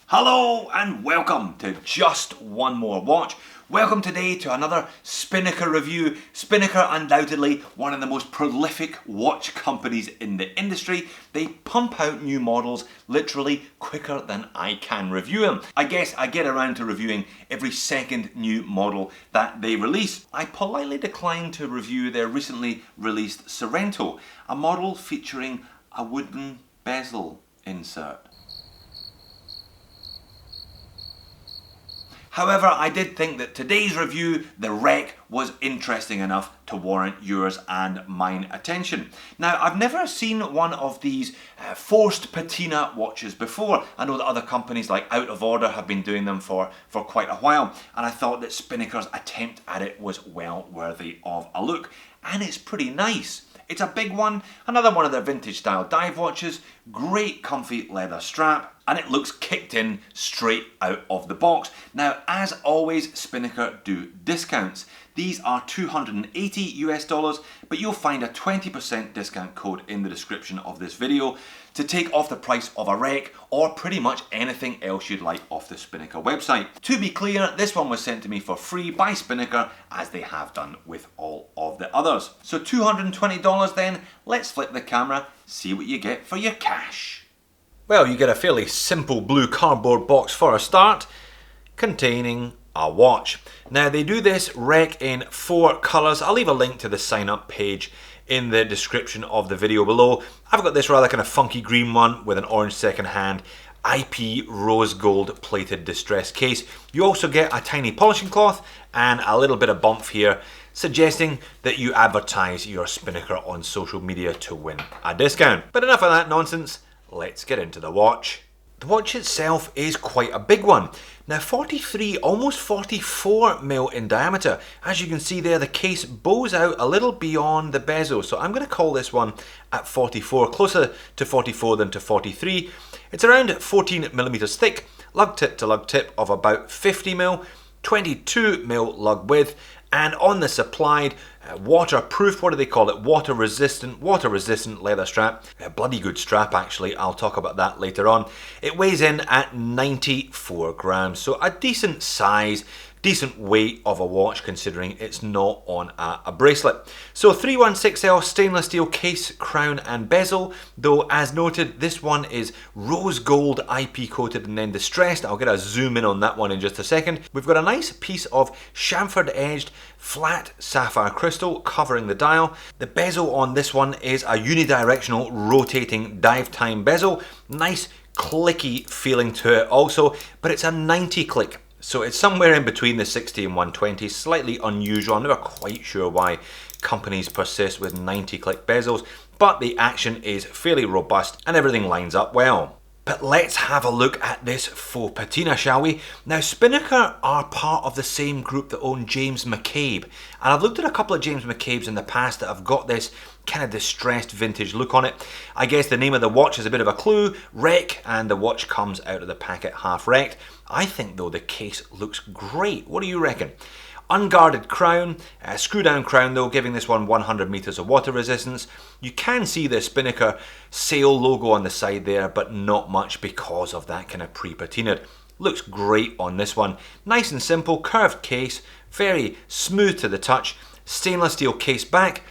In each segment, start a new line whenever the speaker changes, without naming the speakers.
Hello and welcome to Just One More Watch. Welcome today to another Spinnaker review. Spinnaker, undoubtedly one of the most prolific watch companies in the industry. They pump out new models literally quicker than I can review them. I guess I get around to reviewing every second new model that they release. I politely declined to review their recently released Sorrento, a model featuring a wooden bezel insert. However, I did think that today's review, the wreck, was interesting enough to warrant yours and mine attention. Now, I've never seen one of these forced patina watches before. I know that other companies like Out of Order have been doing them for quite a while, and I thought that Spinnaker's attempt at it was well worthy of a look. And it's pretty nice. It's a big one, another one of their vintage style dive watches, great comfy leather strap, and it looks kicked in straight out of the box. Now, as always, Spinnaker do discounts. These are $280 US, but you'll find a 20% discount code in the description of this video to take off the price of a wreck or pretty much anything else you'd like off the Spinnaker website. To be clear, this one was sent to me for free by Spinnaker, as they have done with all of the others. So $220 then, let's flip the camera, see what you get for your cash. Well, you get a fairly simple blue cardboard box for a start, containing a watch. Now, they do this wreck in 4 colours. I'll leave a link to the sign up page in the description of the video below. I've got this rather kind of funky green one with an orange second hand IP rose gold plated distress case. You also get a tiny polishing cloth and a little bit of bump here, suggesting that you advertise your Spinnaker on social media to win a discount. But enough of that nonsense, let's get into the watch. The watch itself is quite a big one. Now 43, almost 44 mil in diameter. As you can see there, the case bows out a little beyond the bezel. So I'm going to call this one at 44, closer to 44 than to 43. It's around 14 millimeters thick, lug tip to lug tip of about 50 mil, 22 mil lug width, and on the supplied waterproof, what do they call it? Water resistant leather strap. A bloody good strap actually, I'll talk about that later on. It weighs in at 94 grams, so a decent size, decent weight of a watch considering it's not on a bracelet. So 316L stainless steel case, crown and bezel, though as noted this one is rose gold IP coated and then distressed. I'll get a zoom in on that one in just a second. We've got a nice piece of chamfered edged flat sapphire crystal covering the dial. The bezel on this one is a unidirectional rotating dive time bezel. Nice clicky feeling to it also, but it's a 90 click. So it's somewhere in between the 60 and 120, slightly unusual. I'm never quite sure why companies persist with 90 click bezels, but the action is fairly robust and everything lines up well. But let's have a look at this faux patina, shall we? Now, Spinnaker are part of the same group that own James McCabe, and I've looked at a couple of James McCabes in the past that have got this kind of distressed vintage look on it. I guess the name of the watch is a bit of a clue, wreck, and the watch comes out of the packet half wrecked. I think though the case looks great. What do you reckon? Unguarded crown, screw down crown though, giving this one 100 meters of water resistance. You can see the Spinnaker sail logo on the side there, but not much because of that kind of pre-patinaed. Looks great on this one. Nice and simple, curved case, very smooth to the touch, stainless steel case back.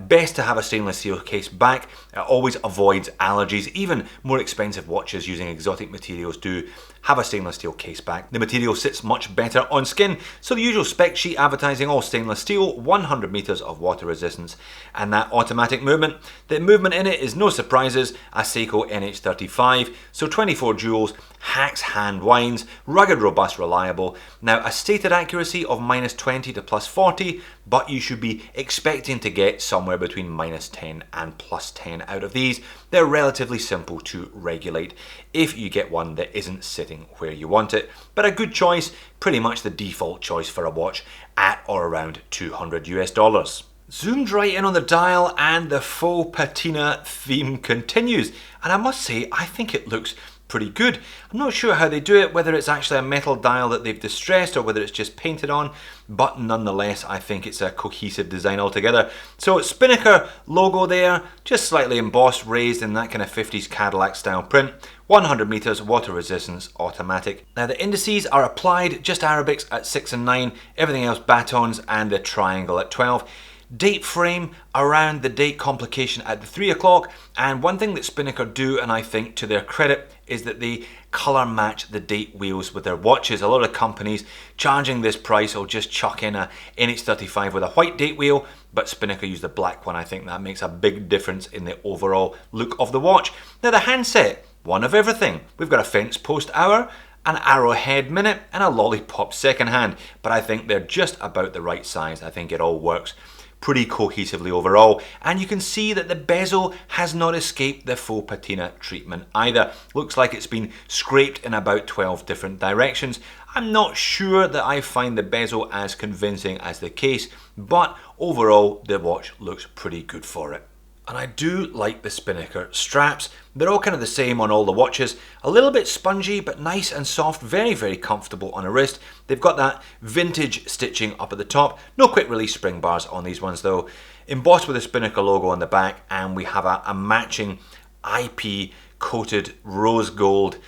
Best to have a stainless steel case back. Always avoids allergies. Even more expensive watches using exotic materials do have a stainless steel case back. The material sits much better on skin. So the usual spec sheet advertising all stainless steel, 100 meters of water resistance, and that automatic movement. The movement in it is no surprises, a Seiko NH35, so 24 jewels, hacks hand winds, rugged, robust, reliable. Now a stated accuracy of -20 to +40, but you should be expecting to get somewhere between -10 and +10 out of these. They're relatively simple to regulate if you get one that isn't sitting where you want it, but a good choice, pretty much the default choice for a watch at or around $200 US. Zoomed right in on the dial and the faux patina theme continues, and I must say I think it looks
pretty good. I'm not sure how they do it, whether it's actually a metal dial that they've distressed or whether it's just painted on, but nonetheless I think it's a cohesive design altogether. So Spinnaker logo there, just slightly embossed, raised in that kind of 50s Cadillac style print. 100 meters, water resistance, automatic. Now the indices are applied, just Arabics at 6 and 9, everything else batons, and the triangle at 12. Date frame around the date complication at the 3 o'clock, and one thing that Spinnaker do, and I think to their credit, is that they colour match the date wheels with their watches. A lot of companies charging this price will just chuck in a NH35 with a white date wheel, but Spinnaker use the black one. I think that makes a big difference in the overall look of the watch. Now the handset, one of everything. We've got a fence post hour, an arrowhead minute, and a lollipop second hand, but I think they're just about the right size. I think it all works pretty cohesively overall, and you can see that the bezel has not escaped the faux patina treatment either. Looks like it's been scraped in about 12 different directions. I'm not sure that I find the bezel as convincing as the case, but overall the watch looks pretty good for it. And I do like the Spinnaker straps. They're all kind of the same on all the watches. A little bit spongy, but nice and soft, very, very comfortable on a wrist. They've got that vintage stitching up at the top. No quick release spring bars on these ones though. Embossed with the Spinnaker logo on the back, and we have a matching IP coated rose gold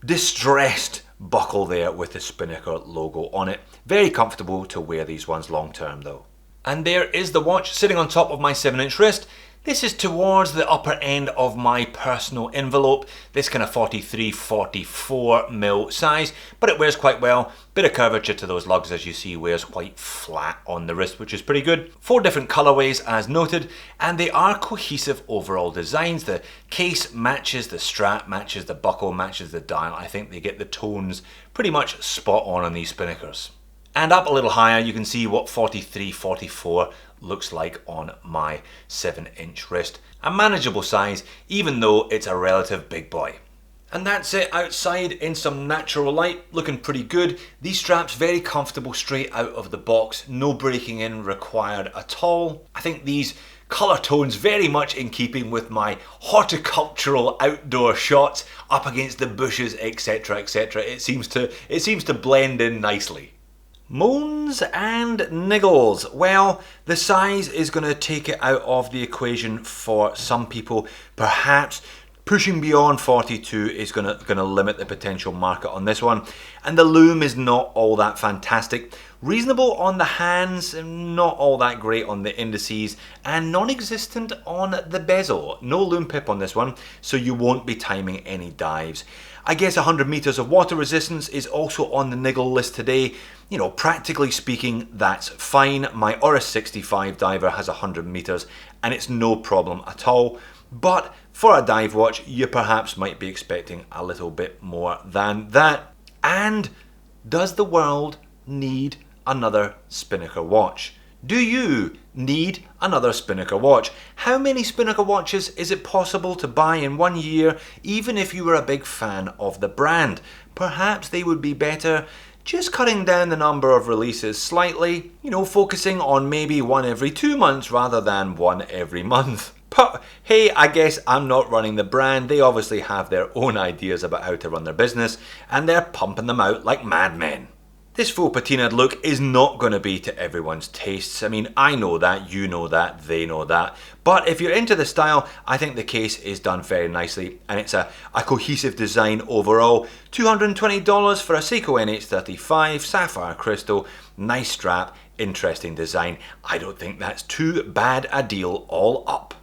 distressed buckle there with the Spinnaker logo on it. Very comfortable to wear these ones long term though. And there is the watch sitting on top of my 7-inch wrist. This is towards the upper end of my personal envelope, this kind of 43-44mm size, but it wears quite well. Bit of curvature to those lugs, as you see, wears quite flat on the wrist, which is pretty good. 4 different colorways as noted, and they are cohesive overall designs. The case matches the strap, matches the buckle, matches the dial. I think they get the tones pretty much spot on these Spinnakers. And up a little higher, you can see what 43-44 looks like on my 7-inch wrist. A manageable size, even though it's a relative big boy. And that's it outside in some natural light, looking pretty good. These straps very comfortable straight out of the box, no breaking in required at all. I think these colour tones very much in keeping with my horticultural outdoor shots up against the bushes, etc, etc. It seems to blend in nicely. Moans and niggles. Well, the size is going to take it out of the equation for some people. Perhaps pushing beyond 42 is going to limit the potential market on this one. And the loom is not all that fantastic. Reasonable on the hands, not all that great on the indices, and non-existent on the bezel. No loom pip on this one, so you won't be timing any dives. I guess 100 meters of water resistance is also on the niggle list today. You know, practically speaking, that's fine. My Oris 65 diver has 100 meters and it's no problem at all. But for a dive watch, you perhaps might be expecting a little bit more than that. And does the world need another Spinnaker watch? Do you need another Spinnaker watch? How many Spinnaker watches is it possible to buy in 1 year, even if you were a big fan of the brand? Perhaps they would be better just cutting down the number of releases slightly, you know, focusing on maybe one every 2 months rather than one every month. But hey, I guess I'm not running the brand. They obviously have their own ideas about how to run their business, and they're pumping them out like madmen. This faux patinaed look is not going to be to everyone's tastes. I mean, I know that, you know that, they know that. But if you're into the style, I think the case is done very nicely, and it's a cohesive design overall. $220 for a Seiko NH35, sapphire crystal, nice strap, interesting design. I don't think that's too bad a deal all up.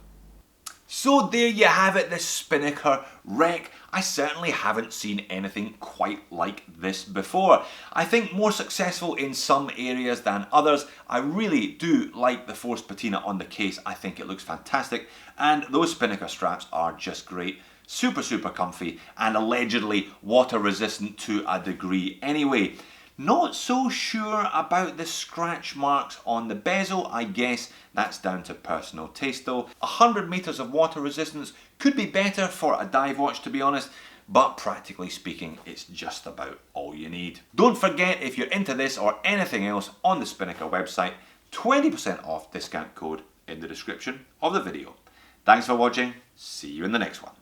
So there you have it, the Spinnaker Rec. I certainly haven't seen anything quite like this before. I think more successful in some areas than others. I really do like the forced patina on the case. I think it looks fantastic, and those Spinnaker straps are just great. Super, super comfy, and allegedly water resistant to a degree anyway. Not so sure about the scratch marks on the bezel. I guess that's down to personal taste though. 100 meters of water resistance could be better for a dive watch, to be honest, but practically speaking, it's just about all you need. Don't forget, if you're into this or anything else on the Spinnaker website, 20% off discount code in the description of the video. Thanks for watching. See you in the next one.